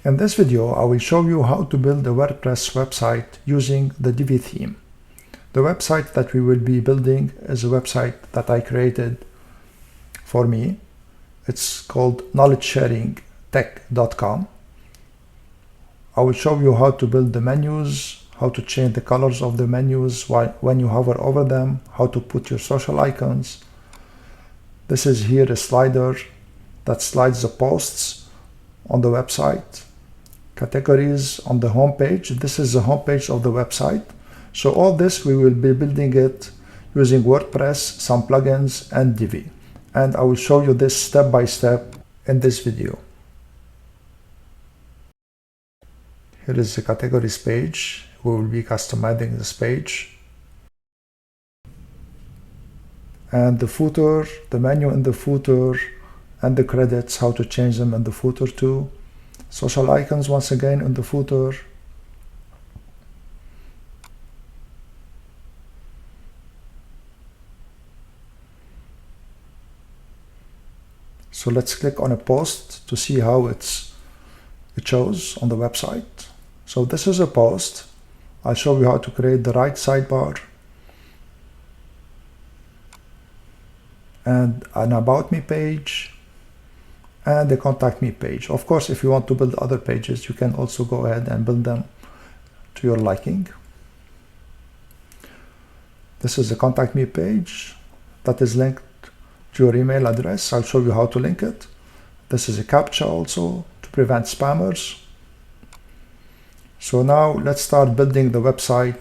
In this video, I will show you how to build a WordPress website using the Divi theme. The website that we will be building is a website that I created for me. It's called knowledgesharingtech.com. I will show you how to build the menus, how to change the colors of the menus when you hover over them, how to put your social icons. This is here a slider that slides the posts on the website. Categories on the home page. This is the home page of the website. So all this we will be building it using WordPress, some plugins, and Divi. And I will show you this step by step in this video. Here is the categories page. We will be customizing this page. And the footer, the menu in the footer, and the credits, how to change them in the footer too. Social icons once again in the footer. So let's click on a post to see how it shows on the website. So this is a post. I'll show you how to create the right sidebar and an about me page and the contact me page. Of course, if you want to build other pages, you can also go ahead and build them to your liking. This is the contact me page that is linked to your email address. I'll show you how to link it. This is a CAPTCHA also to prevent spammers. So now let's start building the website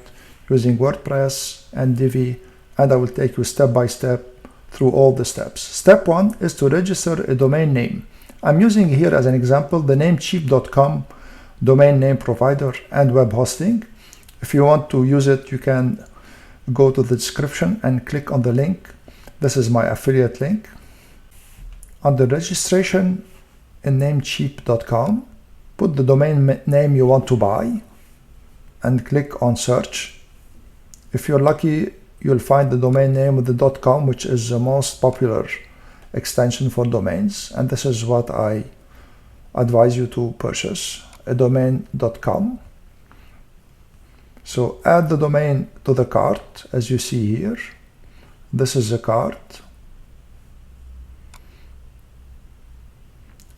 using WordPress and Divi, and I will take you step by step through all the steps. Step 1 is to register a domain name. I'm using here as an example the namecheap.com domain name provider and web hosting. If you want to use it, you can go to the description and click on the link. This is my affiliate link. Under registration in namecheap.com, put the domain name you want to buy and click on search. If you're lucky, you'll find the domain name with the .com, which is the most popular extension for domains, and this is what I advise you to purchase, a domain.com. So add the domain to the cart as you see here. This is the cart,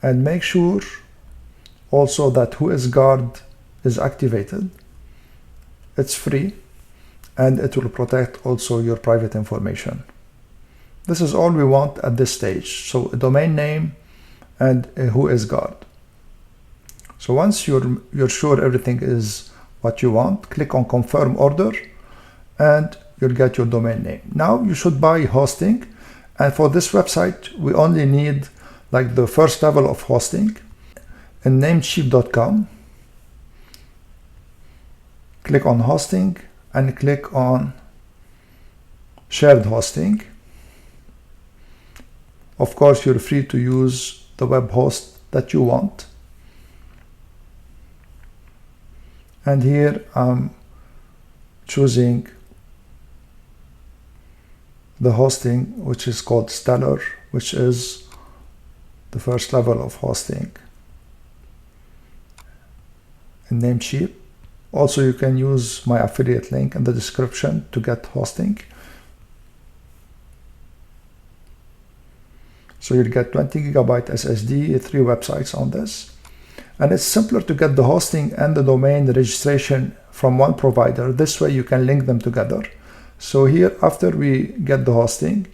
and make sure also that WhoisGuard is activated. It's free and it will protect also your private information. This is all we want at this stage. So a domain name and a WhoisGuard. So once you're sure everything is what you want, click on confirm order and you'll get your domain name. Now you should buy hosting, and for this website we only need like the first level of hosting. In namecheap.com, click on hosting and click on shared hosting. Of course, you're free to use the web host that you want. And here I'm choosing the hosting, which is called Stellar, which is the first level of hosting in Namecheap. Also, you can use my affiliate link in the description to get hosting. So you'll get 20 GB SSD, 3 websites on this. And it's simpler to get the hosting and the domain registration from one provider. This way you can link them together. So here, after we get the hosting,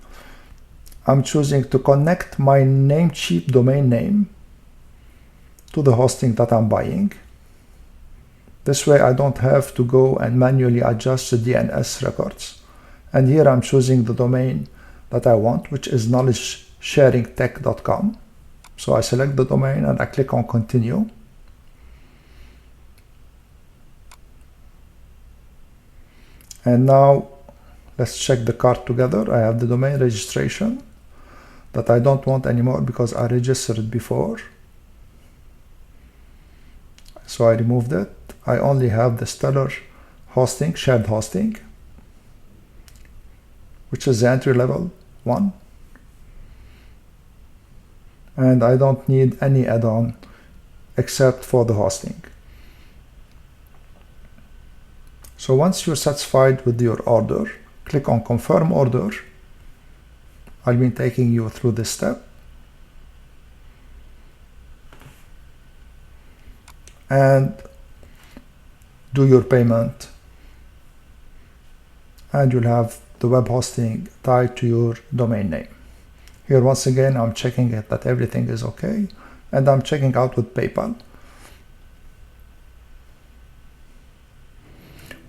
I'm choosing to connect my Namecheap domain name to the hosting that I'm buying. This way I don't have to go and manually adjust the DNS records. And here I'm choosing the domain that I want, which is knowledgesharingtech.com. So I select the domain and I click on continue. And now let's check the cart together. I have the domain registration that I don't want anymore because I registered it before. So I removed it. I only have the Stellar hosting, shared hosting, which is the entry level one. And I don't need any add-on except for the hosting. So once you're satisfied with your order, click on Confirm Order. I'll be taking you through this step. And do your payment. And you'll have the web hosting tied to your domain name. Here once again, I'm checking it that everything is okay. And I'm checking out with PayPal.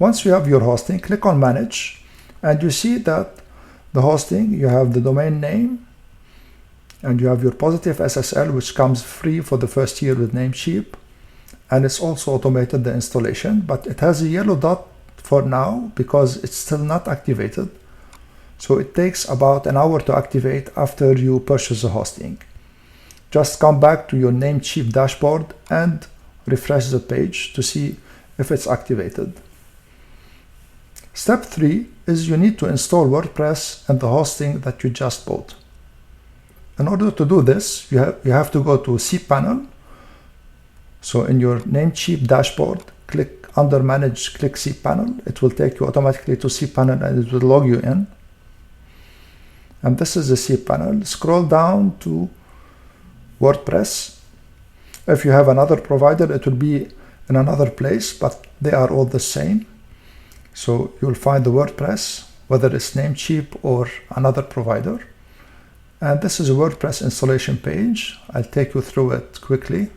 Once you have your hosting, click on Manage. And you see that the hosting, you have the domain name, and you have your positive SSL, which comes free for the first year with Namecheap, and it's also automated the installation, but it has a yellow dot for now because it's still not activated. So it takes about an hour to activate after you purchase the hosting. Just come back to your Namecheap dashboard and refresh the page to see if it's activated. Step 3 is you need to install WordPress and the hosting that you just bought. In order to do this, you have to go to cPanel. So in your Namecheap dashboard, click under Manage, click cPanel. It will take you automatically to cPanel and it will log you in. And this is the cPanel. Scroll down to WordPress. If you have another provider, it will be in another place, but they are all the same. So you'll find the WordPress, whether it's Namecheap or another provider. And this is a WordPress installation page. I'll take you through it quickly.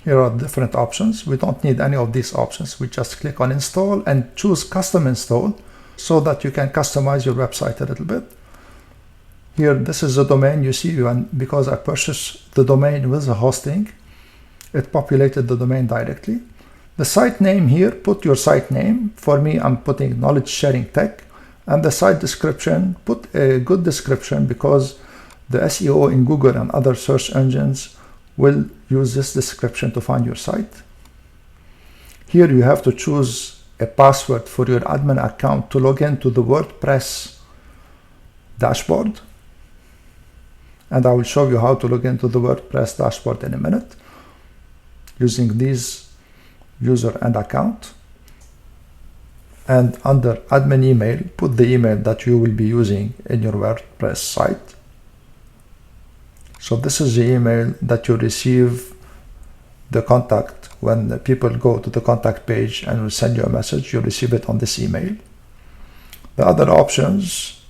Here are different options. We don't need any of these options. We just click on Install and choose Custom Install so that you can customize your website a little bit. Here, this is the domain you see, and because I purchased the domain with the hosting, it populated the domain directly. The site name here, put your site name. For me, I'm putting Knowledge Sharing Tech. And the site description, put a good description because the SEO in Google and other search engines will use this description to find your site. Here you have to choose a password for your admin account to log into the WordPress dashboard. And I will show you how to log into the WordPress dashboard in a minute using these user and account. And under admin email, put the email that you will be using in your WordPress site. So this is the email that you receive the contact when the people go to the contact page and will send you a message. You receive it on this email. The other options,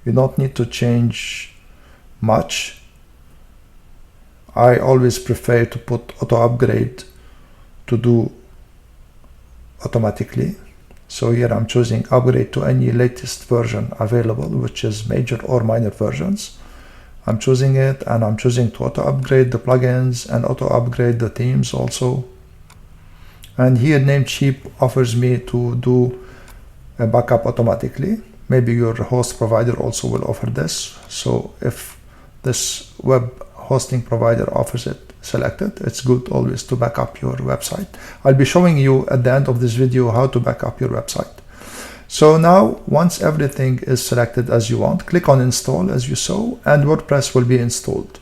you don't need to change much. I always prefer to put auto upgrade to do automatically. So here I'm choosing upgrade to any latest version available, which is major or minor versions. I'm choosing it, and I'm choosing to auto upgrade the plugins and auto upgrade the themes also. And here Namecheap offers me to do a backup automatically. Maybe your host provider also will offer this. So if this web hosting provider offers it, select it. It's good always to back up your website. I'll be showing you at the end of this video how to back up your website. So now, once everything is selected as you want, click on Install as you saw, and WordPress will be installed.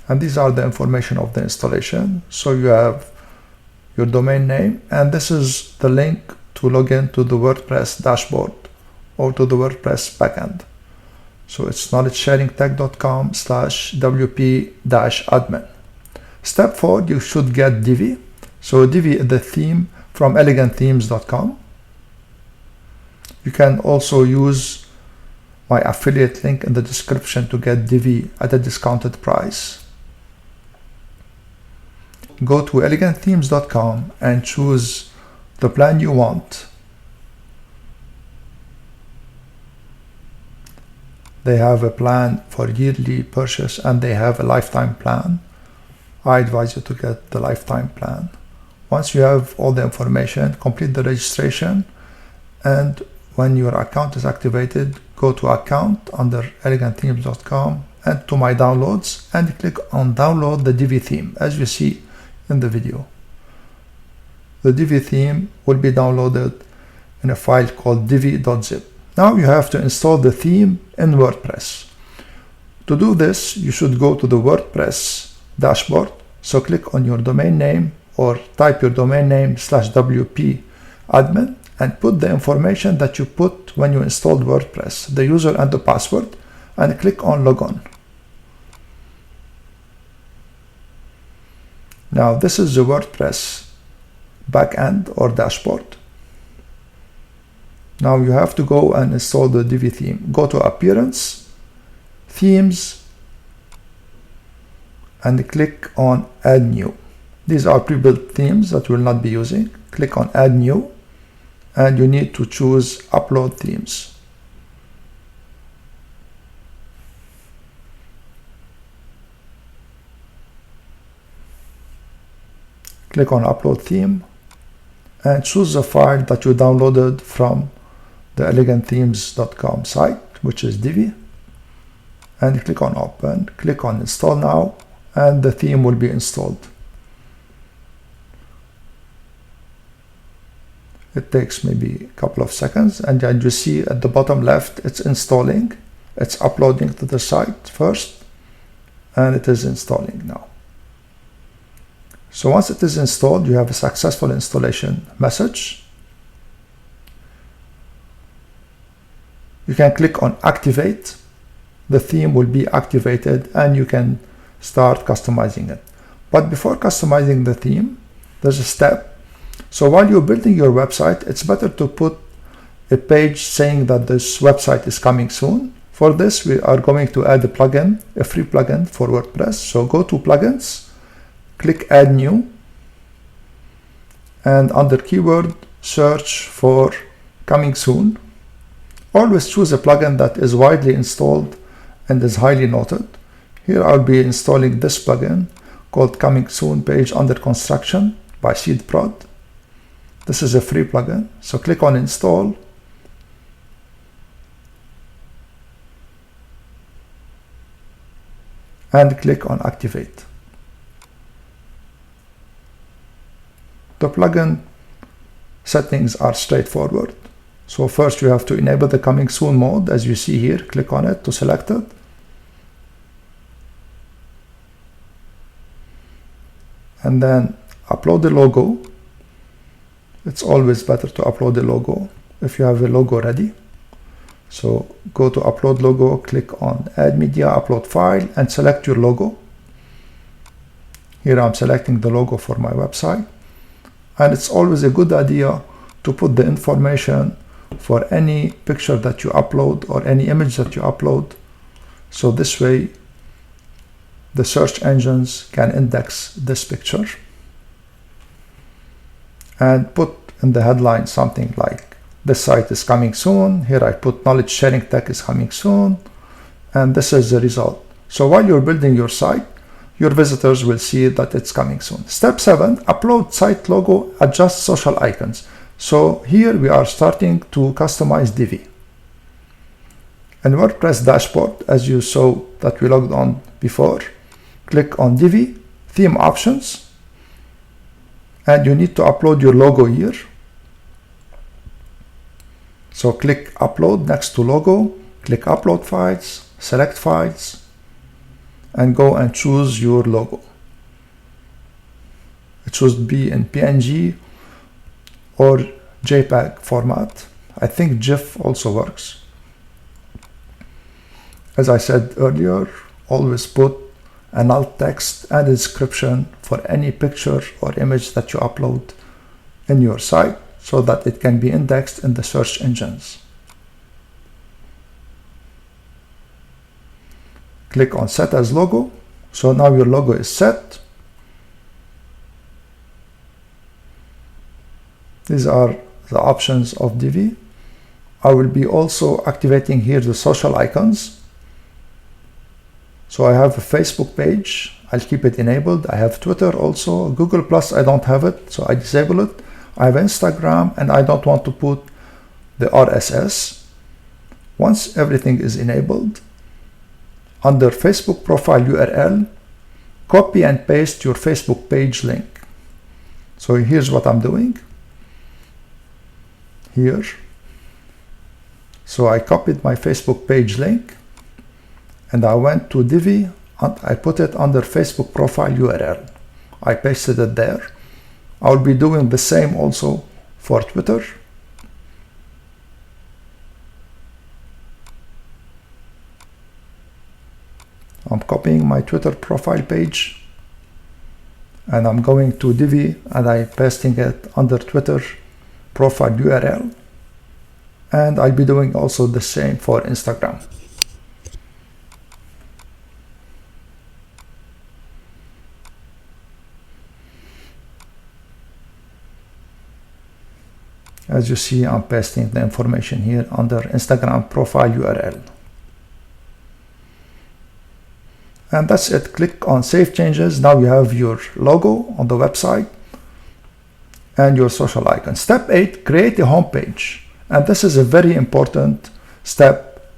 And these are the information of the installation. So you have your domain name, and this is the link to log in to the WordPress dashboard or to the WordPress backend. So it's knowledgesharingtech.com/wp-admin. Step 4, you should get Divi. So Divi is the theme from elegantthemes.com. You can also use my affiliate link in the description to get Divi at a discounted price. Go to elegantthemes.com and choose the plan you want. They have a plan for yearly purchase and they have a lifetime plan. I advise you to get the lifetime plan. Once you have all the information, complete the registration, and when your account is activated, go to account under elegantthemes.com and to my downloads and click on download the Divi theme as you see in the video. The Divi theme will be downloaded in a file called divi.zip. Now you have to install the theme in WordPress. To do this, you should go to the WordPress dashboard. So click on your domain name or type your domain name /wp admin and put the information that you put when you installed WordPress, the user and the password, and click on Logon. Now this is the WordPress backend or dashboard. Now you have to go and install the Divi theme. Go to Appearance, Themes, and click on Add New. These are pre-built themes that we'll not be using. Click on Add New, and you need to choose Upload Themes. Click on Upload Theme and choose the file that you downloaded from the elegantthemes.com site, which is Divi, and click on Open. Click on Install Now, and the theme will be installed. It takes maybe a couple of seconds, and then you see at the bottom left it's installing. It's uploading to the site first, and it is installing now. So once it is installed, you have a successful installation message. You can click on Activate. The theme will be activated and you can start customizing it. But before customizing the theme, there's a step. So while you're building your website, it's better to put a page saying that this website is coming soon. For this, we are going to add a plugin, a free plugin for WordPress. So go to Plugins, click Add New, and under keyword, search for Coming Soon. Always choose a plugin that is widely installed and is highly noted. Here I'll be installing this plugin called Coming Soon Page Under Construction by SeedProd. This is a free plugin, so click on Install. And click on Activate. The plugin settings are straightforward. So first you have to enable the Coming Soon mode, as you see here. Click on it to select it. And then upload the logo. It's always better to upload the logo if you have a logo ready. So go to Upload Logo, click on Add Media, Upload File, and select your logo. Here I'm selecting the logo for my website. And it's always a good idea to put the information for any picture that you upload or any image that you upload. So this way, the search engines can index this picture. And put in the headline something like, this site is coming soon. Here I put knowledge sharing tech is coming soon. And this is the result. So while you're building your site, your visitors will see that it's coming soon. Step 7, upload site logo, adjust social icons. So here we are starting to customize Divi. In WordPress dashboard, as you saw that we logged on before, click on Divi, Theme Options, and you need to upload your logo here. So click Upload next to logo, click Upload Files, select Files, and go and choose your logo. It should be in PNG or JPEG format. I think GIF also works. As I said earlier, always put an alt text and a description for any picture or image that you upload in your site so that it can be indexed in the search engines. Click on Set as Logo. So now your logo is set. These are the options of Divi. I will be also activating here the social icons. So I have a Facebook page. I'll keep it enabled. I have Twitter also. Google Plus, I don't have it, so I disable it. I have Instagram, and I don't want to put the RSS. Once everything is enabled, under Facebook profile URL, copy and paste your Facebook page link. So here's what I'm doing. Here, So I copied my Facebook page link and I went to Divi and I put it under Facebook profile URL. I pasted it there. I'll be doing the same also for Twitter. I'm copying my Twitter profile page and I'm going to Divi and I'm pasting it under Twitter profile URL, and I'll be doing also the same for Instagram. As you see, I'm pasting the information here under Instagram profile URL. And that's it. Click on Save Changes. Now you have your logo on the website and your social icon. Step 8, create a home page. And this is a very important step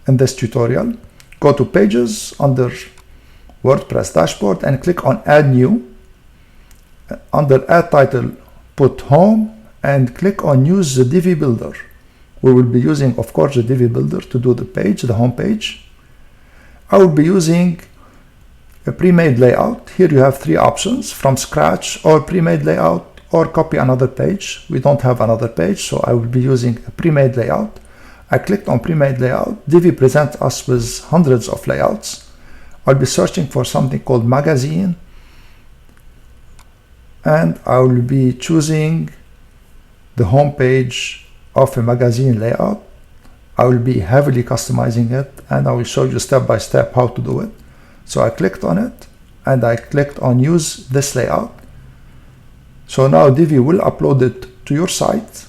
in this tutorial. Go to Pages under WordPress Dashboard and click on Add New. Under Add Title, put Home and click on Use the Divi Builder. We will be using, of course, the Divi Builder to do the page, the home page. I will be using a pre-made layout. Here you have three options: from scratch or pre-made layout or copy another page. We don't have another page, so I will be using a pre-made layout. I clicked on pre-made layout. Divi presents us with hundreds of layouts. I'll be searching for something called magazine, and I will be choosing the home page of a magazine layout. I will be heavily customizing it, and I will show you step by step how to do it. So I clicked on it and I clicked on Use this layout. So now Divi will upload it to your site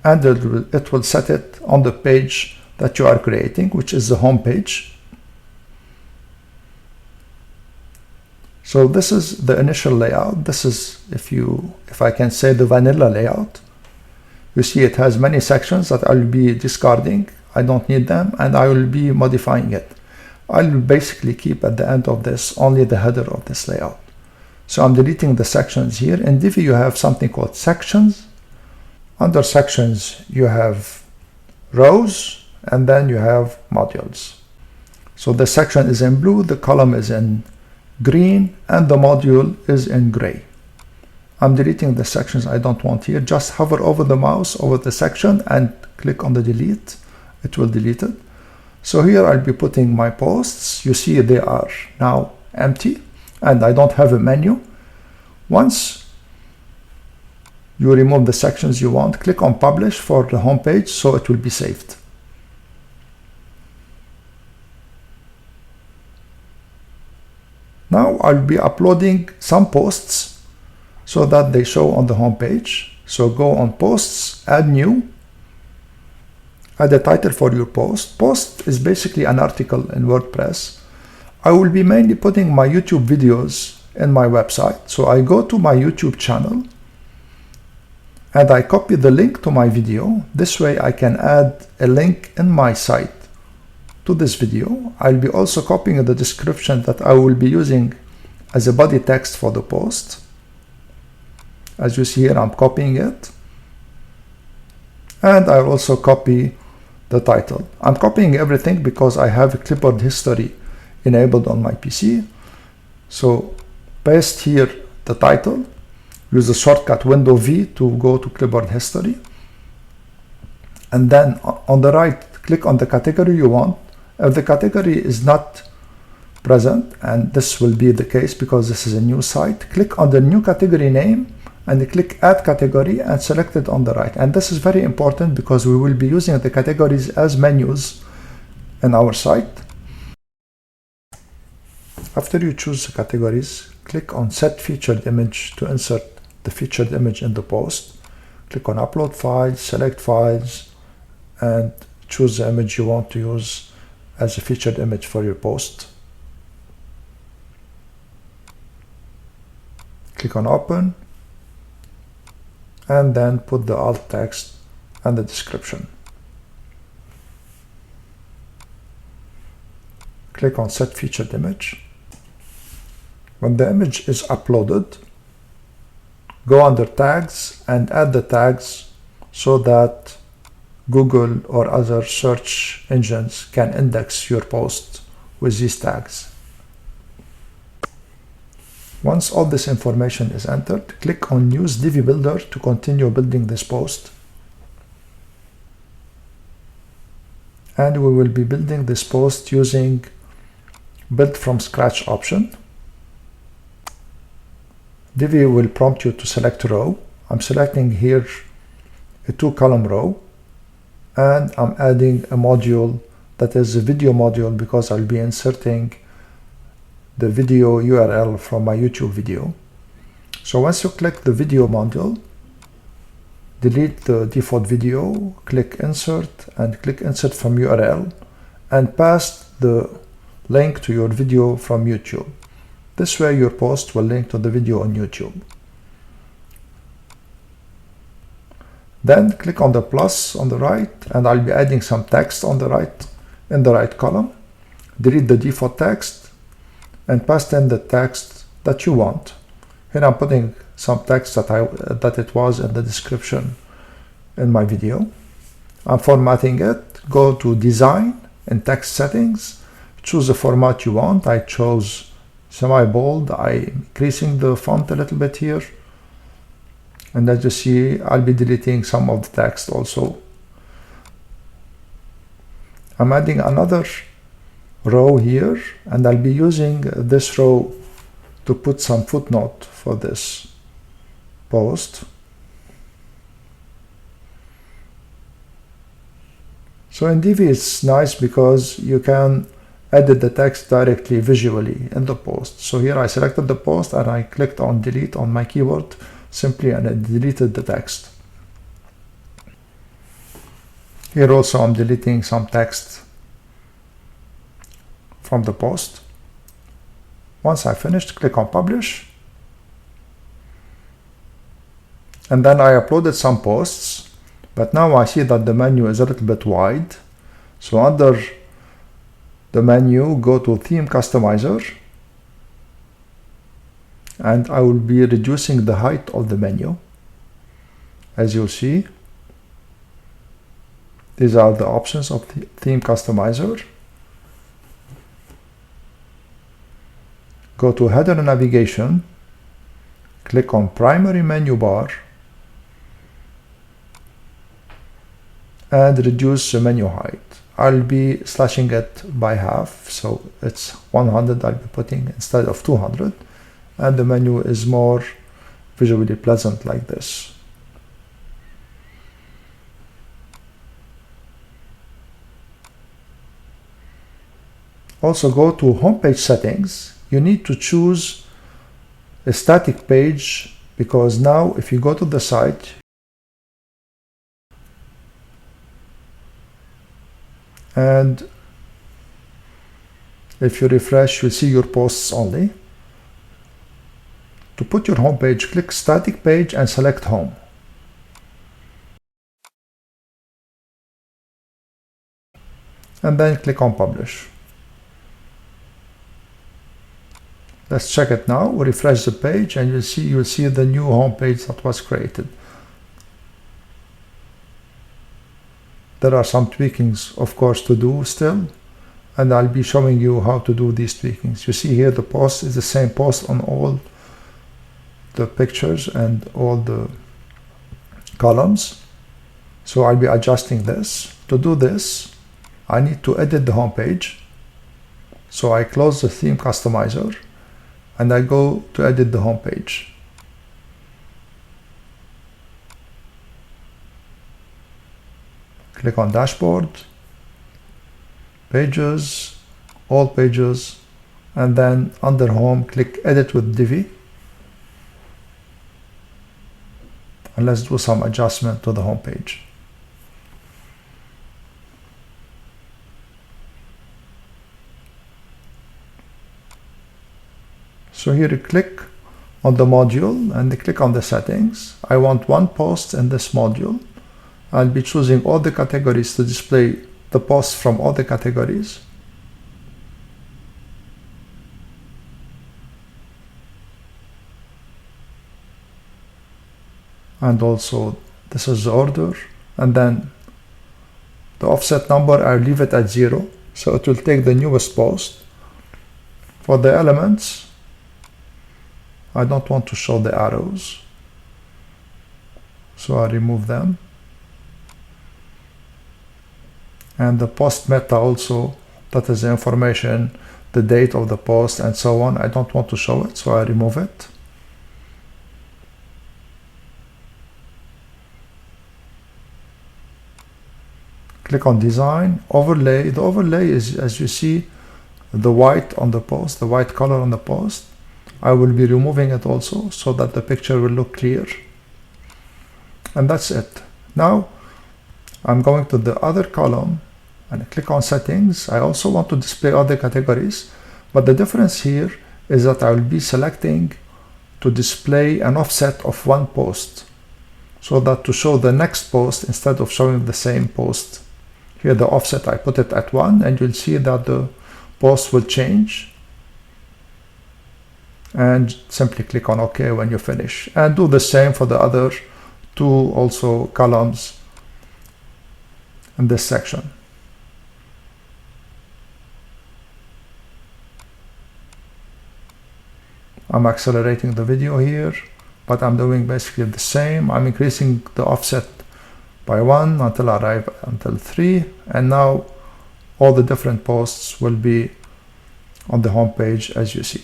and it will set it on the page that you are creating, which is the home page. So this is the initial layout. This is, if I can say, the vanilla layout. You see it has many sections that I'll be discarding. I don't need them, and I will be modifying it. I'll basically keep at the end of this only the header of this layout. So I'm deleting the sections here. In Divi you have something called sections. Under sections you have rows, and then you have modules. So the section is in blue, the column is in green, and the module is in gray. I'm deleting the sections I don't want here. Just hover over the mouse over the section and click on the delete. It will delete it. So here I'll be putting my posts. You see they are now empty and I don't have a menu. Once you remove the sections you want, click on Publish for the home page so it will be saved. Now I'll be uploading some posts so that they show on the home page. So go on Posts, Add New. Add a title for your post. Post is basically an article in WordPress. I will be mainly putting my YouTube videos in my website. So I go to my YouTube channel and I copy the link to my video. This way I can add a link in my site to this video. I'll be also copying the description that I will be using as a body text for the post. As you see here, I'm copying it. And I'll also copy the title. I'm copying everything because I have a clipboard history enabled on my PC. So paste here the title, use the shortcut Window V to go to clipboard history, and then on the right click on the category you want. If the category is not present, and this will be the case because this is a new site, click on the new category name and click Add Category and select it on the right. And this is very important because we will be using the categories as menus in our site. After you choose the categories, click on Set Featured Image to insert the featured image in the post. Click on Upload Files, select Files, and choose the image you want to use as a featured image for your post. Click on Open, and then put the alt text and the description. Click on Set Featured Image. When the image is uploaded, go under Tags and add the tags so that Google or other search engines can index your post with these tags. Once all this information is entered, click on Use Divi Builder to continue building this post. And we will be building this post using Build from Scratch option. Divi will prompt you to select a row. I'm selecting here a 2-column row, and I'm adding a module that is a video module because I'll be inserting the video URL from my YouTube video. So once you click the video module, delete the default video, click Insert, and click Insert from URL, and paste the link to your video from YouTube. This way your post will link to the video on YouTube. Then click on the plus on the right, and I'll be adding some text on the right, in the right column. Delete the default text and paste in the text that you want. Here I'm putting some text that it was in the description in my video. I'm formatting it. Go to Design and Text Settings. Choose the format you want. I chose semi-bold. I'm increasing the font a little bit here. And as you see, I'll be deleting some of the text also. I'm adding another row here, and I'll be using this row to put some footnote for this post. So in Divi it's nice because you can edit the text directly visually in the post. So here I selected the post and I clicked on delete on my keyboard simply, and it deleted the text. Here also I'm deleting some text from the post. Once I finished, click on Publish. And then I uploaded some posts, but now I see that the menu is a little bit wide. So under the menu, go to Theme Customizer, and I will be reducing the height of the menu. As you'll see, these are the options of the Theme Customizer. Go to Header Navigation, click on Primary Menu Bar, and reduce the menu height. I'll be slashing it by half, so it's 100 I'll be putting instead of 200, and the menu is more visually pleasant like this. Also go to Homepage Settings. You need to choose a static page, because now if you go to the site, and if you refresh, you'll see your posts only. To put your home page, click Static Page and select Home. And then click on Publish. Let's check it now. We'll refresh the page and you'll see the new home page that was created. There are some tweakings, of course, to do still, and I'll be showing you how to do these tweakings. You see here the post is the same post on all the pictures and all the columns. So I'll be adjusting this. To do this, I need to edit the home page. So I close the Theme Customizer and I go to edit the home page. Click on Dashboard, Pages, All Pages, and then under Home, click Edit with Divi. And let's do some adjustment to the home page. So here you click on the module and click on the settings. I want one post in this module. I'll be choosing all the categories to display the posts from all the categories. And also this is the order, and then The offset number, I'll leave it at 0, so it will take the newest post. For the elements, I don't want to show the arrows, so I remove them. And the post meta also, that is the information, the date of the post and so on. I don't want to show it, so I remove it. Click on design, overlay. The overlay is, as you see, the white on the post, the white color on the post. I will be removing it also so that the picture will look clear. And that's it. Now I'm going to the other column and click on settings. I also want to display other categories, but the difference here is that I will be selecting to display an offset of one post, so that to show the next post instead of showing the same post. Here the offset, I put it at 1, and you'll see that the post will change. And simply click on OK when you finish, and do the same for the other two also columns in this section. I'm accelerating the video here, but I'm doing basically the same. I'm increasing the offset by 1 until I arrive until 3, and now all the different posts will be on the home page as you see.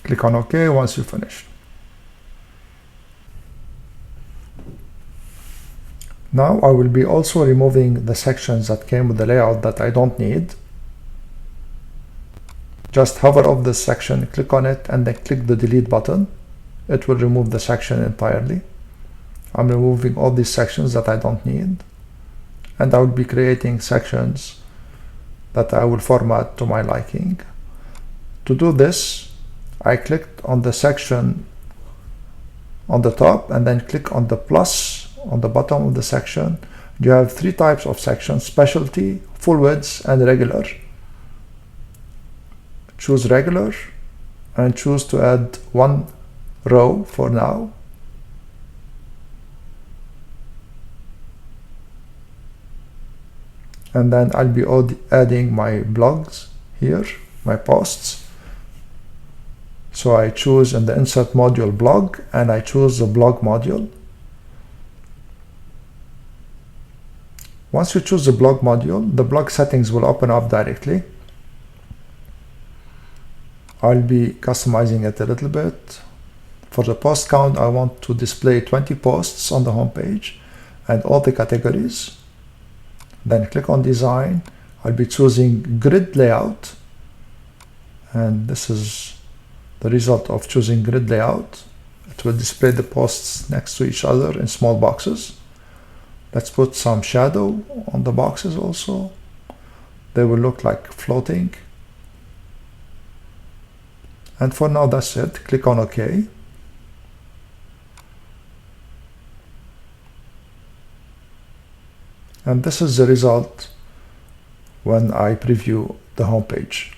Click on OK once you finish. Now I will be also removing the sections that came with the layout that I don't need. Just hover over this section, click on it, and then click the delete button. It will remove the section entirely. I'm removing all these sections that I don't need, and I will be creating sections that I will format to my liking. To do this, I clicked on the section on the top and then click on the plus on the bottom of the section. You have 3 types of sections: specialty, full width, and regular. Choose regular and choose to add 1 row for now. And then I'll be adding my blogs here, my posts. So I choose in the insert module blog, and I choose the blog module. Once you choose the blog module, the blog settings will open up directly. I'll be customizing it a little bit. For the post count, I want to display 20 posts on the home page and all the categories. Then click on design. I'll be choosing grid layout, and this is the result of choosing grid layout. It will display the posts next to each other in small boxes. Let's put some shadow on the boxes also. They will look like floating. And for now, that's it. Click on OK. And this is the result when I preview the home page.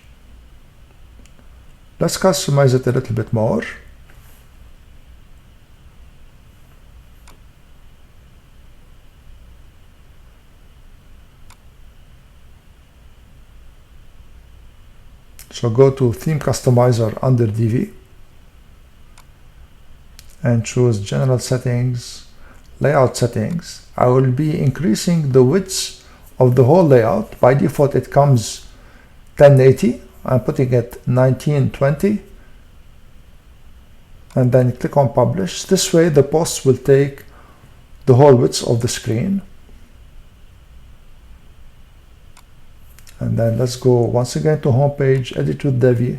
Let's customize it a little bit more. So go to Theme Customizer under Divi and choose General Settings, Layout Settings. I will be increasing the width of the whole layout. By default it comes 1080. I'm putting it 1920, and then click on Publish. This way the posts will take the whole width of the screen. And then let's go once again to home page, edit with Divi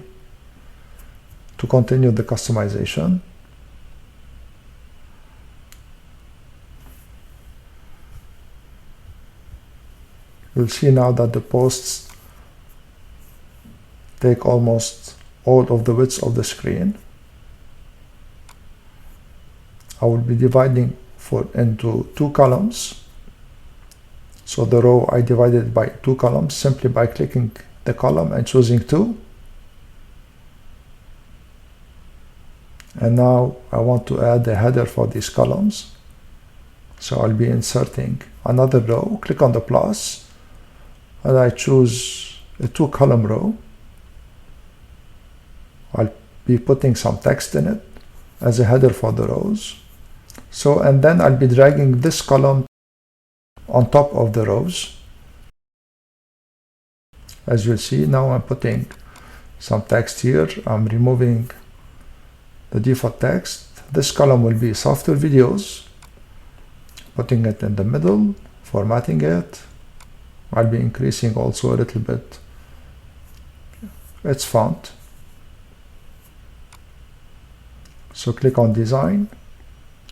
to continue the customization. You'll see now that the posts take almost all of the width of the screen. I will be dividing into 2 columns. So the row I divided by 2 columns simply by clicking the column and choosing 2. And now I want to add a header for these columns. So I'll be inserting another row, click on the plus, and I choose a 2-column row. I'll be putting some text in it as a header for the rows. So, and then I'll be dragging this column on top of the rows. As you'll see, now I'm putting some text here. I'm removing the default text. This column will be software videos, putting it in the middle, formatting it. I'll be increasing also a little bit its font. So click on design,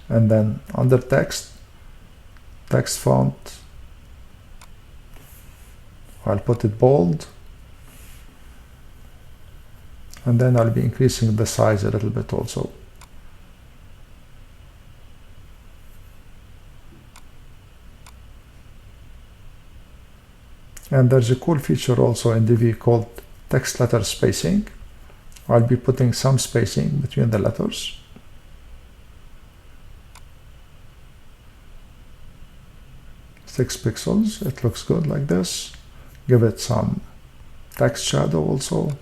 and then under text font, I'll put it bold, and then I'll be increasing the size a little bit also. And there's a cool feature also in Divi called text letter spacing. I'll be putting some spacing between the letters. Six pixels. It looks good like this. Give it some text shadow also.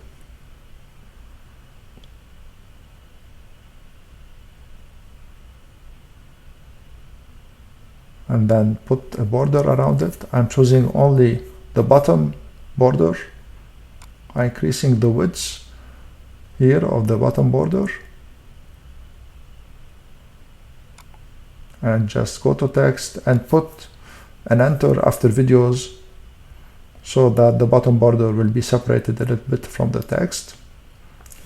And then put a border around it. I'm choosing only the bottom border. I'm increasing the width here of the bottom border. And just go to text and put an enter after videos so that the bottom border will be separated a little bit from the text.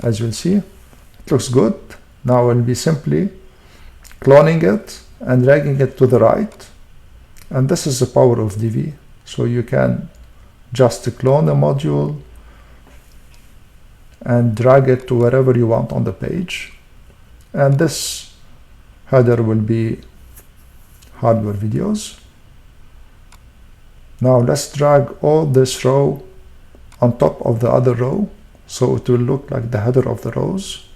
As you'll see, it looks good. Now I'll be simply cloning it and dragging it to the right. And this is the power of Divi. So you can just clone a module and drag it to wherever you want on the page. And this header will be hardware videos. Now let's drag all this row on top of the other row, so it will look like the header of the rows.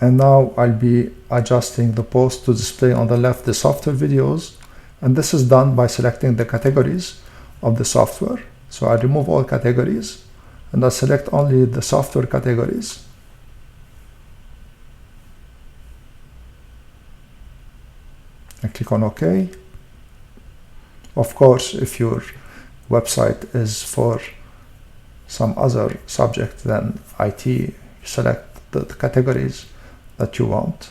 And now I'll be adjusting the post to display on the left the software videos, and this is done by selecting the categories of the software. So I remove all categories and I select only the software categories. And click on OK. Of course, if your website is for some other subject than IT, you select the categories that you want.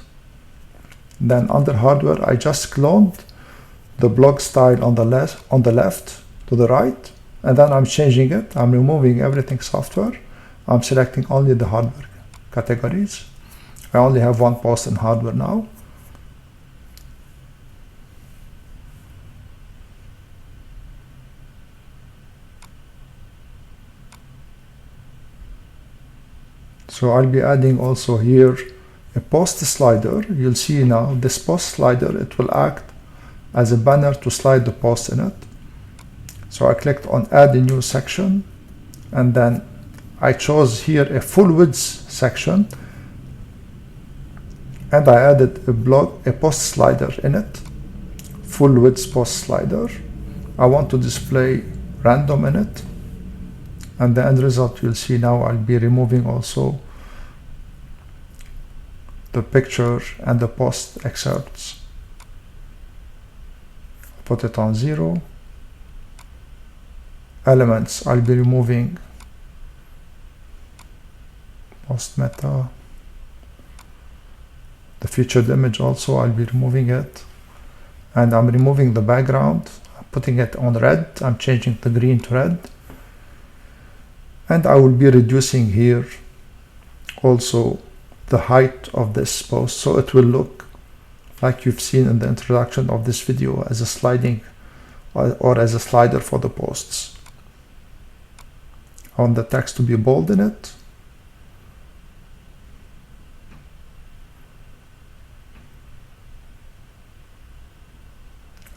Then under hardware, I just cloned the blog style on the left to the right, and then I'm changing it. I'm removing everything software. I'm selecting only the hardware categories. I only have one post in hardware now. So I'll be adding also here a post slider. You'll see now this post slider, it will act as a banner to slide the post in it. So I clicked on add a new section, and then I chose here a full width section, and I added a post slider in it, full width post slider. I want to display random in it, and the end result you'll see now. I'll be removing also the picture and the post excerpts. Put it on 0. Elements, I'll be removing post meta. The featured image also, I'll be removing it. And I'm removing the background, I'm putting it on red. I'm changing the green to red. And I will be reducing here also the height of this post, so it will look like you've seen in the introduction of this video as a sliding or as a slider for the posts. I want the text to be bold in it.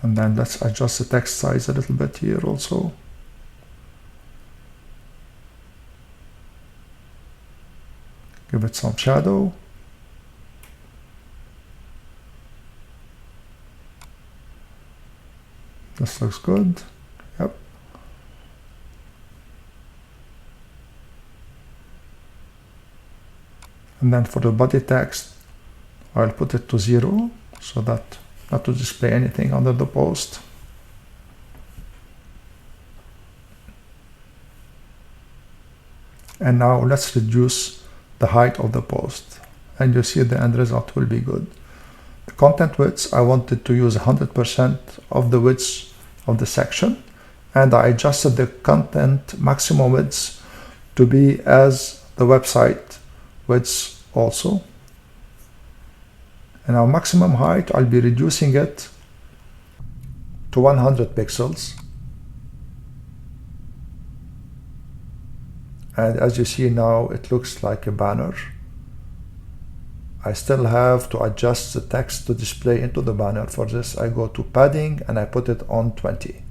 And then let's adjust the text size a little bit here also. Give give it some shadow. This looks good. Yep. And then for the body text, I'll put it to 0 so that not to display anything under the post. And now let's reduce the height of the post, and you see the end result will be good. The content width, I wanted to use 100% of the width of the section, and I adjusted the content maximum width to be as the website width also. And our maximum height, I'll be reducing it to 100 pixels. And as you see now, it looks like a banner. I still have to adjust the text to display into the banner. For this, I go to padding and I put it on 20.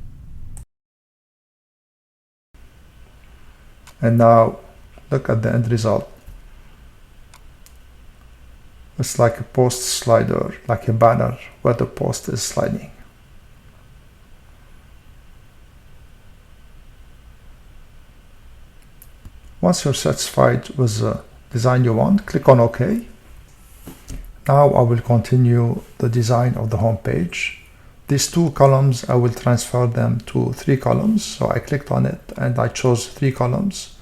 And now look at the end result. It's like a post slider, like a banner where the post is sliding. Once you're satisfied with the design you want, click on OK. Now I will continue the design of the home page. These 2 columns, I will transfer them to 3 columns. So I clicked on it and I chose 3 columns.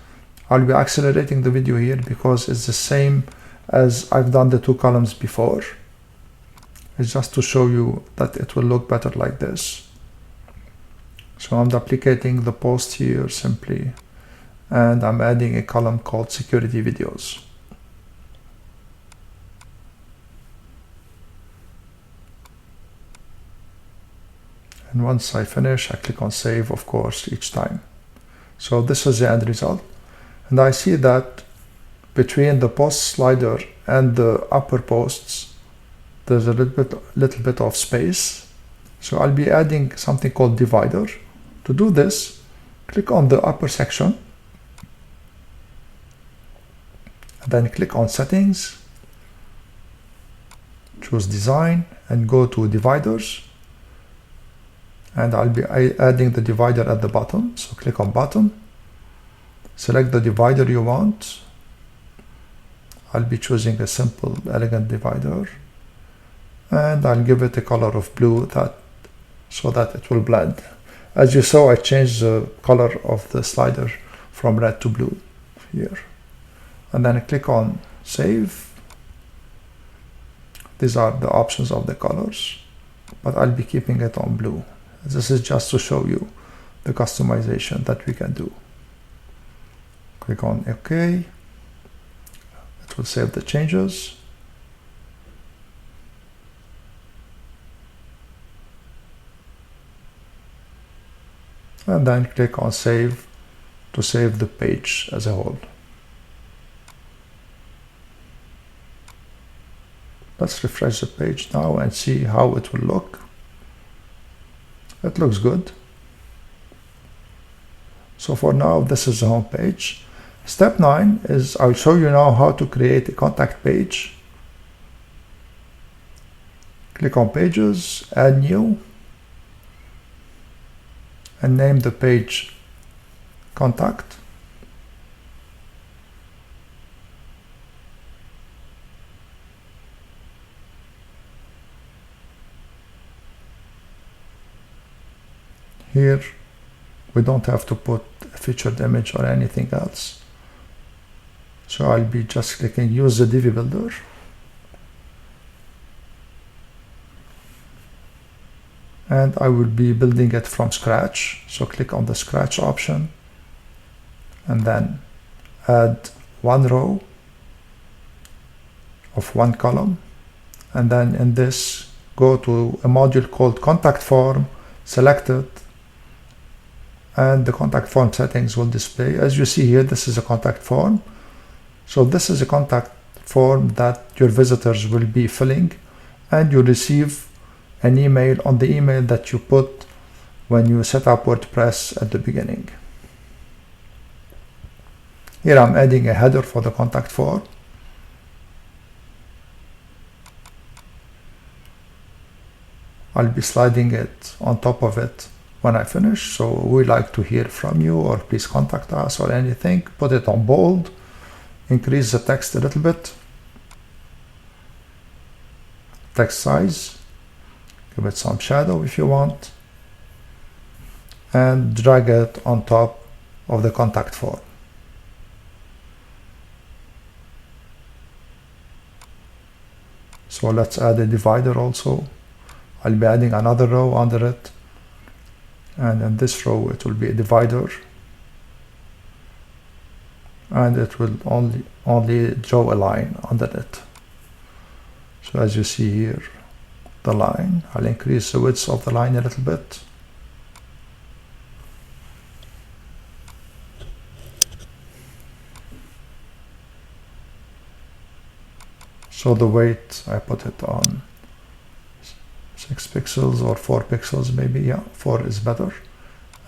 I'll be accelerating the video here because it's the same as I've done the 2 columns before. It's just to show you that it will look better like this. So I'm duplicating the post here simply, and I'm adding a column called security videos. And once I finish, I click on save, of course, each time. So this is the end result. And I see that between the post slider and the upper posts, there's a little bit of space. So I'll be adding something called divider. To do this, click on the upper section, and then click on settings, choose design, and go to dividers. And I'll be adding the divider at the bottom. So click on bottom, select the divider you want. I'll be choosing a simple, elegant divider, and I'll give it a color of blue so that it will blend. As you saw, I changed the color of the slider from red to blue here. And then I click on save. These are the options of the colors, but I'll be keeping it on blue. This is just to show you the customization that we can do. Click on OK. It will save the changes. And then click on save to save the page as a whole. Let's refresh the page now and see how it will look. It looks good. So for now, this is the home page. Step 9 is I'll show you now how to create a contact page. Click on pages, add new, and name the page contact. Here we don't have to put a featured image or anything else. So I'll be just clicking use the Divi builder. And I will be building it from scratch. So click on the scratch option and then add 1 row of 1 column. And then in this, go to a module called contact form, select it, and the contact form settings will display. As you see here, this is a contact form. So this is a contact form that your visitors will be filling, and you receive an email on the email that you put when you set up WordPress at the beginning. Here I'm adding a header for the contact form. I'll be sliding it on top of it when I finish. So we like to hear from you, or please contact us, or anything. Put it on bold, increase the text a little bit, text size, give it some shadow if you want, and drag it on top of the contact form. So let's add a divider also. I'll be adding another row under it, and in this row it will be a divider, and it will only draw a line under it. So as you see here, the line, I'll increase the width of the line a little bit. So the weight, I put it on 6 pixels or 4 pixels maybe. Yeah, 4 is better.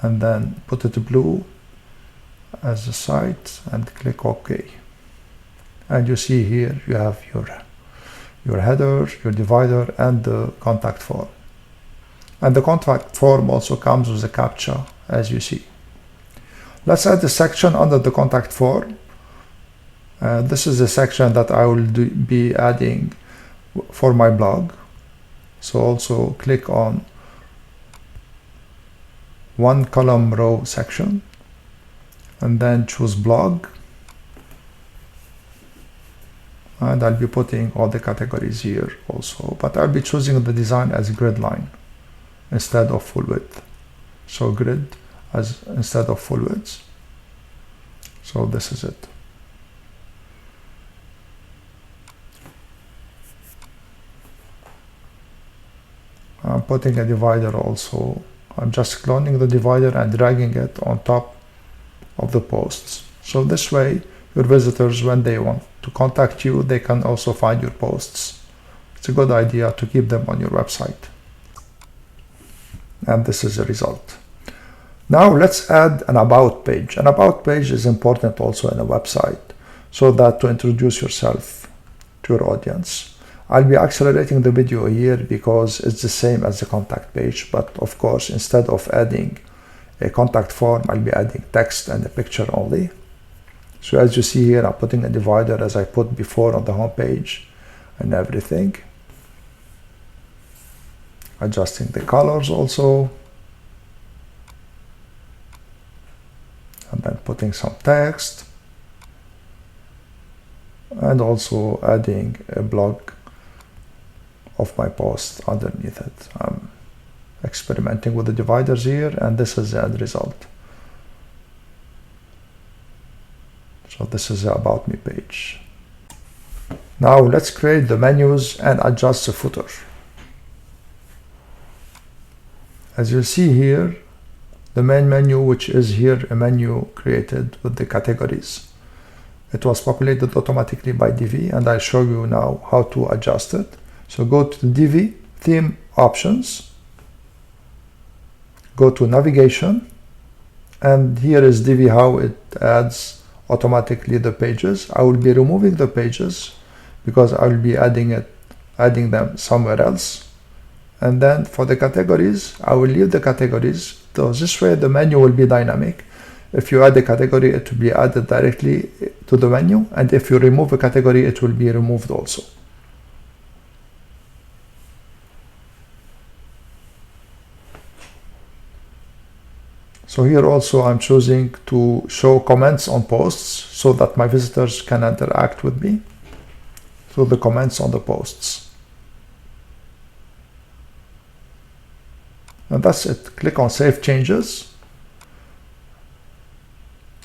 And then put it blue as the site and click OK. And you see here you have your header, your divider, and the contact form. And the contact form also comes with a captcha, as you see. Let's add a section under the contact form. This is a section that I will be adding for my blog. So also click on one column row section, and then choose blog, and I'll be putting all the categories here also, but I'll be choosing the design as grid line instead of full width. So grid as instead of full width. So this is it. I'm putting a divider also. I'm just cloning the divider and dragging it on top of the posts. So this way, your visitors, when they want to contact you, they can also find your posts. It's a good idea to keep them on your website. And this is the result. Now let's add an about page. An about page is important also in a website, so that to introduce yourself to your audience. I'll be accelerating the video here because it's the same as the contact page, but of course, instead of adding a contact form, I'll be adding text and a picture only. So as you see here, I'm putting a divider as I put before on the home page and everything. Adjusting the colors also. And then putting some text. And also adding a blog of my post underneath it. I'm experimenting with the dividers here, and this is the end result. So this is the About Me page. Now let's create the menus and adjust the footer. As you see here, the main menu, which is here a menu created with the categories. It was populated automatically by Divi, and I'll show you now how to adjust it. So go to Divi, Theme Options, go to Navigation, and here is Divi, how it adds automatically the pages. I will be removing the pages because I will be adding them somewhere else. And then for the categories, I will leave the categories. So this way the menu will be dynamic. If you add a category, it will be added directly to the menu, and if you remove a category, it will be removed also. So here also I'm choosing to show comments on posts so that my visitors can interact with me through the comments on the posts. And that's it. Click on Save Changes.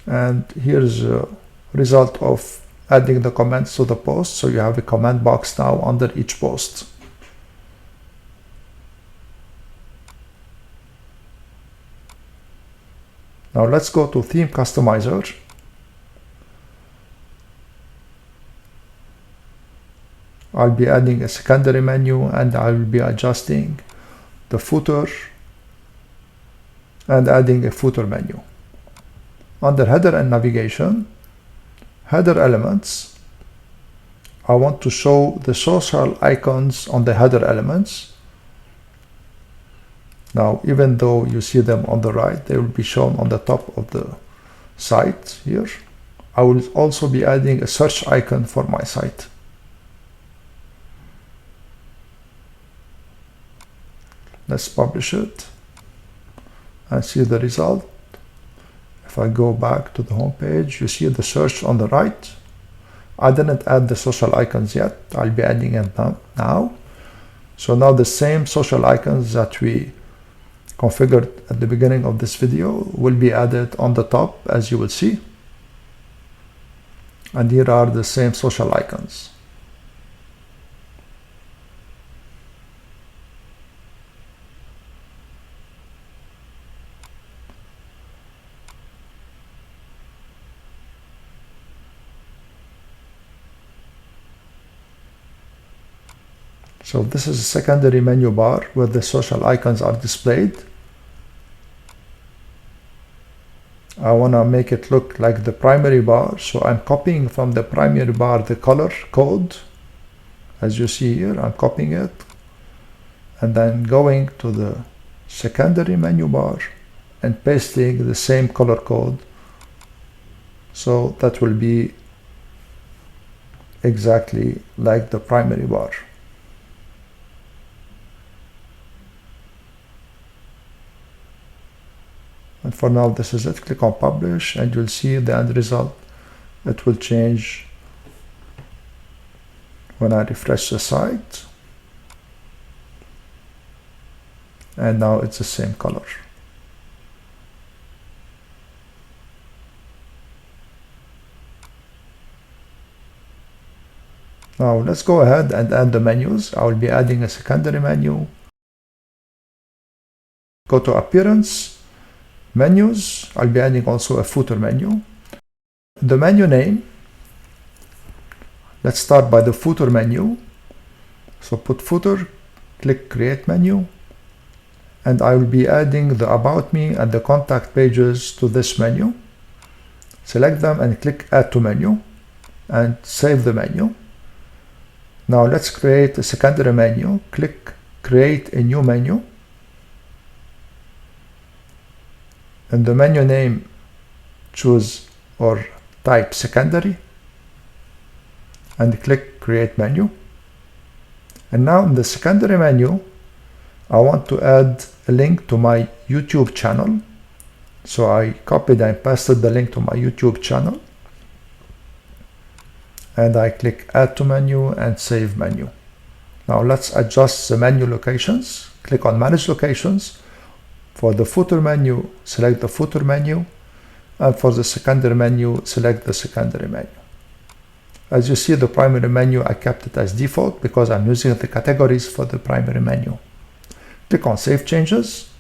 And here's a result of adding the comments to the post. So you have a comment box now under each post. Now let's go to Theme Customizer. I'll be adding a secondary menu, and I will be adjusting the footer and adding a footer menu. Under Header and Navigation, Header Elements, I want to show the social icons on the header elements. Now, even though you see them on the right, they will be shown on the top of the site here. I will also be adding a search icon for my site. Let's publish it and see the result. If I go back to the home page, you see the search on the right. I didn't add the social icons yet. I'll be adding it now. So now the same social icons that we configured at the beginning of this video will be added on the top, as you will see. And here are the same social icons. So this is a secondary menu bar where the social icons are displayed. I want to make it look like the primary bar, so I'm copying from the primary bar the color code. As you see here, I'm copying it and then going to the secondary menu bar and pasting the same color code, so that will be exactly like the primary bar. And for now, this is it. Click on publish and you'll see the end result. It will change when I refresh the site. And now it's the same color. Now let's go ahead and add the menus. I will be adding a secondary menu. Go to Appearance, Menus. I'll be adding also a footer menu. The menu name, let's start by the footer menu. So put footer, click Create Menu, and I will be adding the About Me and the Contact pages to this menu. Select them and click Add to Menu and save the menu. Now let's create a secondary menu. Click Create a New Menu. In the menu name, choose or type secondary and click Create Menu. And now in the secondary menu, I want to add a link to my YouTube channel. So I copied and pasted the link to my YouTube channel. And I click Add to Menu and Save Menu. Now let's adjust the menu locations. Click on Manage Locations. For the footer menu, select the footer menu, and for the secondary menu, select the secondary menu. As you see, the primary menu, I kept it as default because I'm using the categories for the primary menu. Click on Save Changes,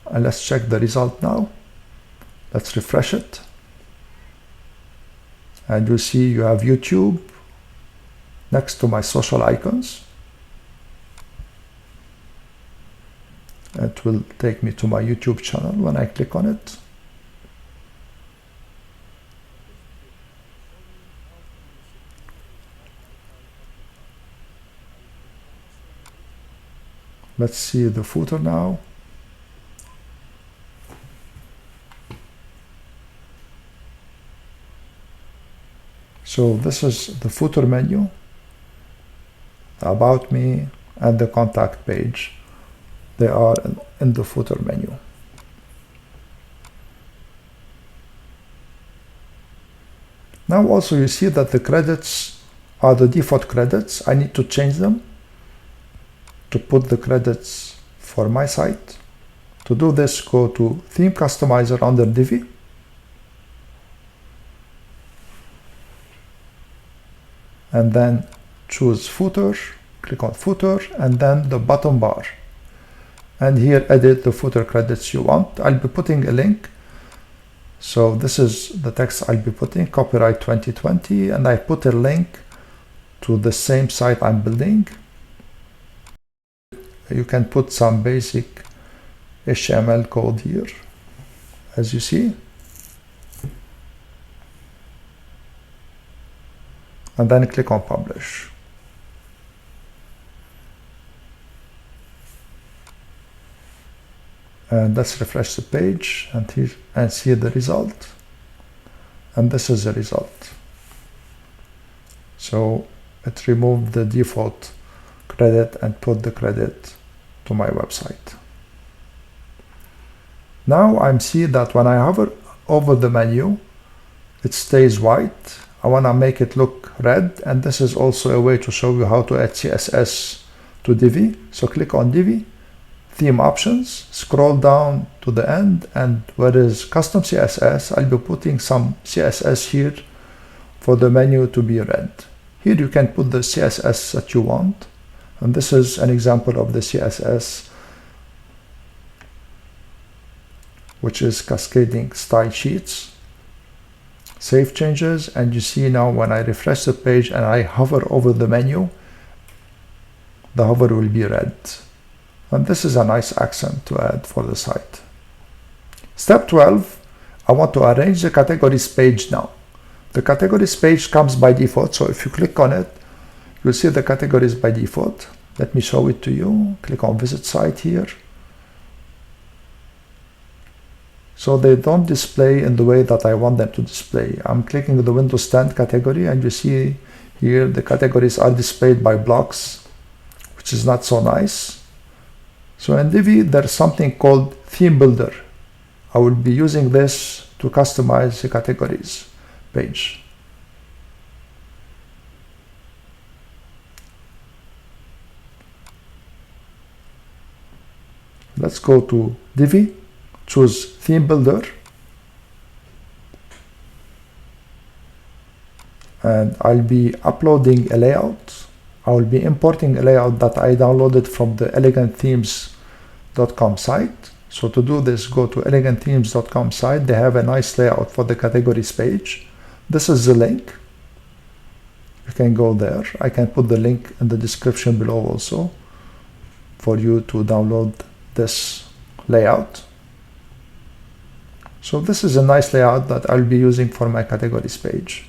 and let's check the result now. Let's refresh it. And you see you have YouTube next to my social icons. It will take me to my YouTube channel when I click on it. Let's see the footer now. So this is the footer menu, About Me, and the Contact page. They are in the footer menu. Now also you see that the credits are the default credits. I need to change them to put the credits for my site. To do this, go to Theme Customizer under Divi. And then choose Footer, click on Footer, and then the bottom bar. And here edit the footer credits you want. I'll be putting a link. So this is the text I'll be putting, copyright 2020, and I put a link to the same site I'm building. You can put some basic HTML code here, as you see. And then click on Publish. And let's refresh the page and see the result. And this is the result. So it removed the default credit and put the credit to my website. Now I'm seeing that when I hover over the menu, it stays white. I want to make it look red, and this is also a way to show you how to add CSS to Divi. So click on Divi, Theme Options, scroll down to the end, and where is Custom CSS, I'll be putting some CSS here for the menu to be red. Here you can put the CSS that you want, and this is an example of the CSS, which is cascading style sheets. Save changes, and you see now when I refresh the page and I hover over the menu, the hover will be red. And this is a nice accent to add for the site. Step 12, I want to arrange the categories page now. The categories page comes by default, so if you click on it, you'll see the categories by default. Let me show it to you. Click on Visit Site here. So they don't display in the way that I want them to display. I'm clicking the Windows 10 category, and you see here the categories are displayed by blocks, which is not so nice. So in Divi, there's something called Theme Builder. I will be using this to customize the categories page. Let's go to Divi, choose Theme Builder, and I'll be uploading a layout. I will be importing a layout that I downloaded from the elegantthemes.com site. So to do this, go to elegantthemes.com site. They have a nice layout for the categories page. This is the link. You can go there. I can put the link in the description below also for you to download this layout. So this is a nice layout that I'll be using for my categories page.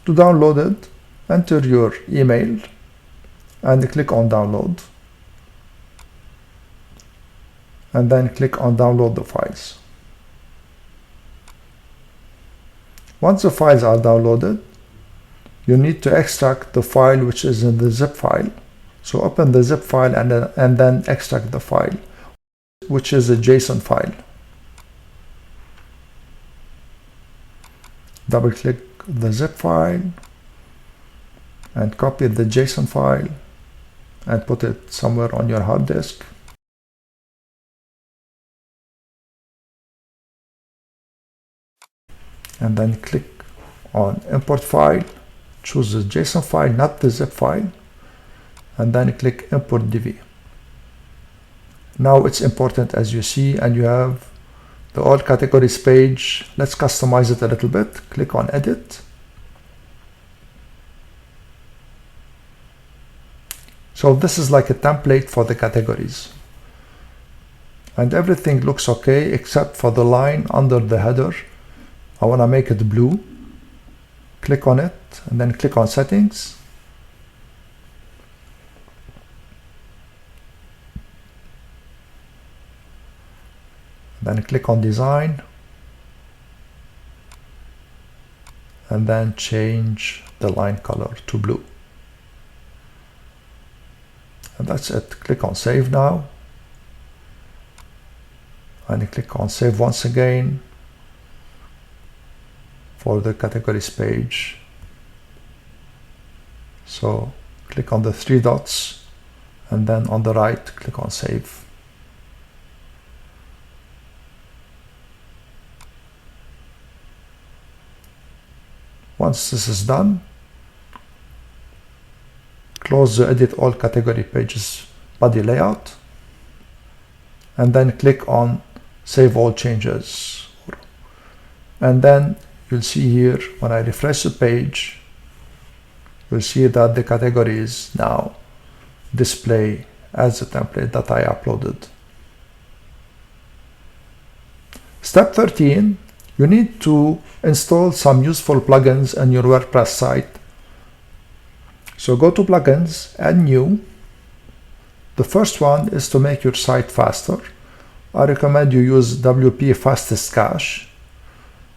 To download it, enter your email and click on download. And then click on download the files. Once the files are downloaded, you need to extract the file which is in the zip file. So open the zip file and then extract the file, which is a JSON file. Double click the zip file and copy the JSON file and put it somewhere on your hard disk. And then click on import file, choose the JSON file, not the zip file, and then click import Divi. Now it's important, as you see, and you have the all categories page. Let's customize it a little bit. Click on edit. So this is like a template for the categories. And everything looks okay except for the line under the header. I want to make it blue. Click on it and then click on settings. Then click on design and then change the line color to blue. And that's it. Click on save now and click on save once again for the categories page. So click on the three dots and then on the right click on save. Once this is done, close the edit all category pages body layout and then click on save all changes. And then you'll see here when I refresh the page, you'll see that the categories now display as the template that I uploaded. Step 13, you need to install some useful plugins on your WordPress site. So go to plugins, add new. The first one is to make your site faster. I recommend you use WP fastest cache.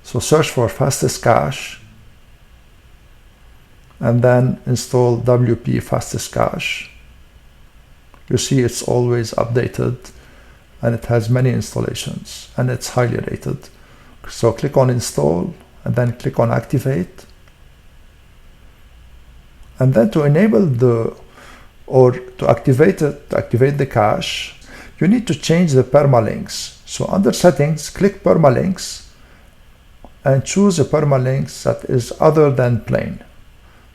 So search for fastest cache and then install WP fastest cache. You see it's always updated and it has many installations and it's highly rated. So click on install and then click on activate. And then to enable or to activate the cache, you need to change the permalinks. So under settings, click permalinks and choose a permalinks that is other than plain.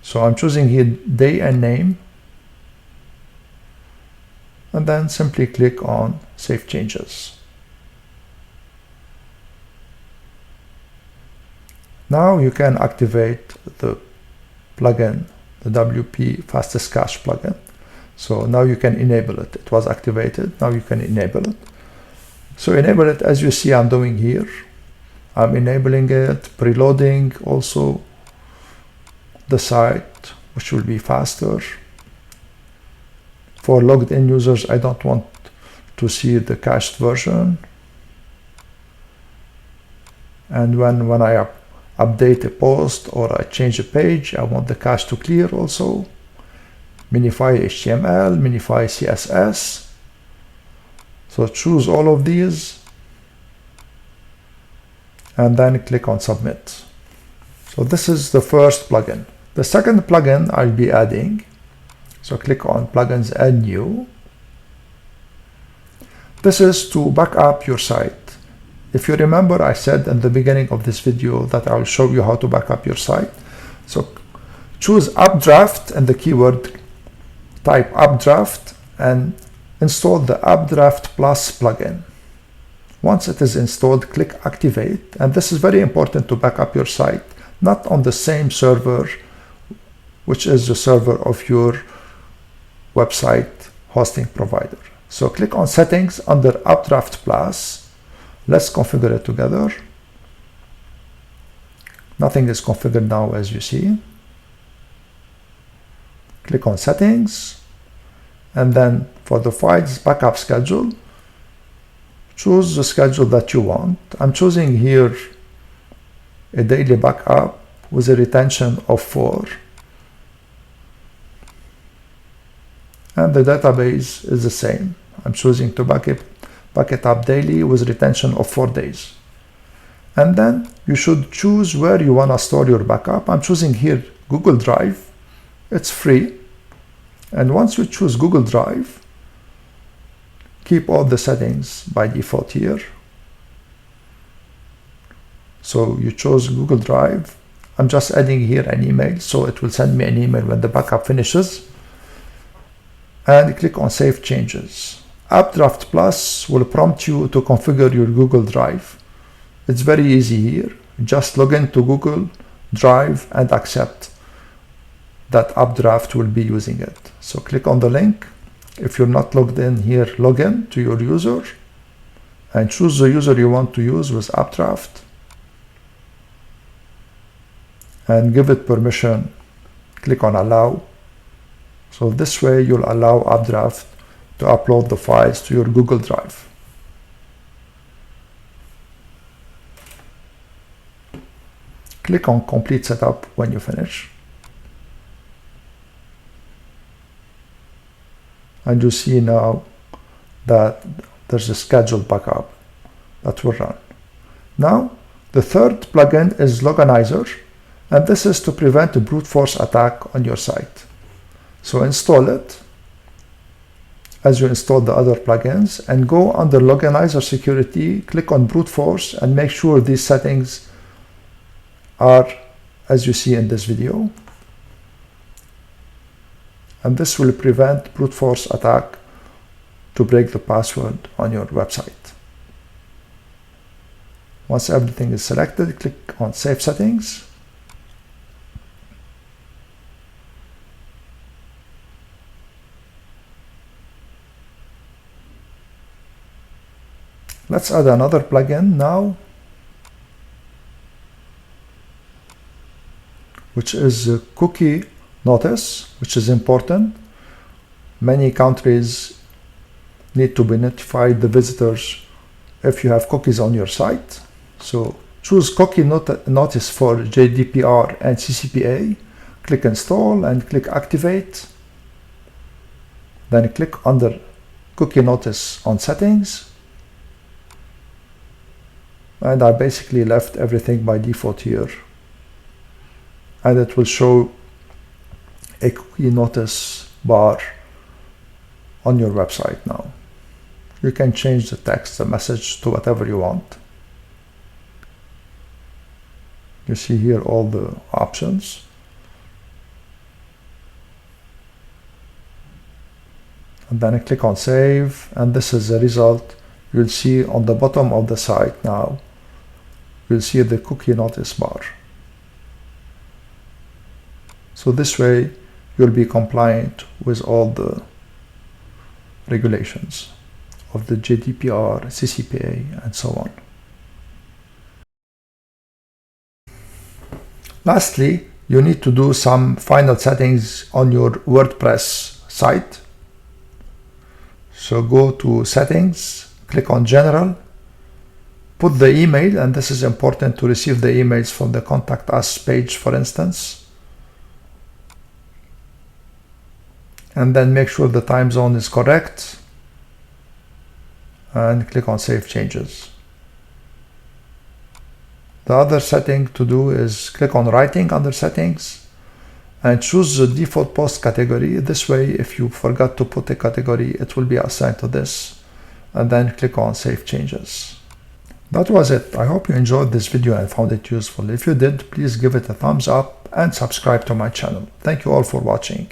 So I'm choosing here day and name, and then simply click on Save Changes. Now you can activate the plugin, the WP Fastest Cache plugin. So now you can enable it. It was activated, now you can enable it. So enable it as you see I'm doing here. I'm enabling it, preloading also the site, which will be faster. For logged in users, I don't want to see the cached version. And when I update a post or I change a page, I want the cache to clear also. Minify HTML, minify CSS. So choose all of these and then click on submit. So this is the first plugin. The second plugin I'll be adding, so click on plugins, add new. This is to back up your site. If you remember, I said in the beginning of this video that I'll show you how to back up your site. So choose Updraft and the keyword, type Updraft and install the Updraft Plus plugin. Once it is installed, click activate, and this is very important to back up your site, not on the same server, which is the server of your website hosting provider. So click on settings under Updraft Plus. Let's configure it together. Nothing is configured now, as you see. Click on settings, and then for the files backup schedule, choose the schedule that you want. I'm choosing here a daily backup with a retention of 4. And the database is the same. I'm choosing to back it up daily with retention of 4 days. And then you should choose where you want to store your backup. I'm choosing here Google Drive. It's free. And once you choose Google Drive, keep all the settings by default here. So you chose Google Drive. I'm just adding here an email, so it will send me an email when the backup finishes. And click on Save Changes. Updraft Plus will prompt you to configure your Google Drive. It's very easy here. Just log into Google Drive and accept that Updraft will be using it. So click on the link. If you're not logged in here, log in to your user and choose the user you want to use with Updraft and give it permission. Click on Allow. So this way you'll allow Updraft to upload the files to your Google Drive. Click on Complete Setup when you finish. And you see now that there's a scheduled backup that will run. Now, the third plugin is Loginizer, and this is to prevent a brute force attack on your site. So install it as you install the other plugins and go under Loginizer Security, click on brute force and make sure these settings are as you see in this video. And this will prevent brute force attack to break the password on your website. Once everything is selected, click on Save Settings. Let's add another plugin now, which is Cookie notice, which is important. Many countries need to be notified the visitors if you have cookies on your site. So choose cookie notice for GDPR and CCPA. Click install and click activate. Then click under cookie notice on settings. And I basically left everything by default here. And it will show a cookie notice bar on your website now. You can change the text, the message to whatever you want. You see here all the options. And then I click on save, and this is the result. You'll see on the bottom of the site now, you'll see the cookie notice bar. So this way you'll be compliant with all the regulations of the GDPR, CCPA, and so on. Lastly, you need to do some final settings on your WordPress site. So go to settings, click on general, put the email, and this is important to receive the emails from the contact us page, for instance. And then make sure the time zone is correct and click on save changes. The other setting to do is click on writing under settings and choose the default post category. This way, if you forgot to put a category, it will be assigned to this, and then click on save changes. That was it. I hope you enjoyed this video and found it useful. If you did, please give it a thumbs up and subscribe to my channel. Thank you all for watching.